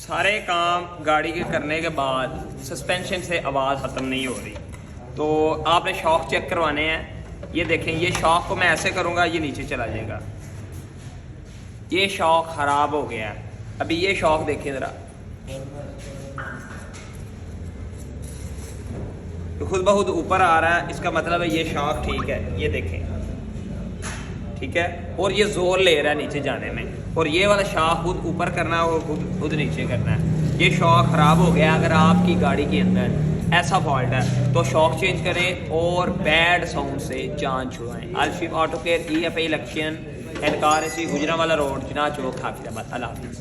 सारे काम गाड़ी के करने के बाद सस्पेंशन से आवाज़ ख़त्म नहीं हो रही, तो आपने शॉक चेक करवाने हैं। ये देखें, ये शॉक को मैं ऐसे करूँगा, ये नीचे चला जाएगा। ये शॉक ख़राब हो गया है। अभी ये शॉक देखें ज़रा, तो खुद ब खुद ऊपर आ रहा है, इसका मतलब है ये शॉक ठीक है। ये देखें, ठीक है। और ये जोर ले रहा है नीचे जाने में, और ये वाला शॉक खुद ऊपर करना है और खुद नीचे करना है। ये शॉक ख़राब हो गया। अगर आपकी गाड़ी के अंदर ऐसा फॉल्ट है तो शॉक चेंज करें और बैड साउंड से जान छुड़ाएं। अल्फिफ ऑटो केयर, EFA इलेक्शन and car Gujranwala road, Jinnah Chowk, Hafizabad. अल्लाह हाफिज़।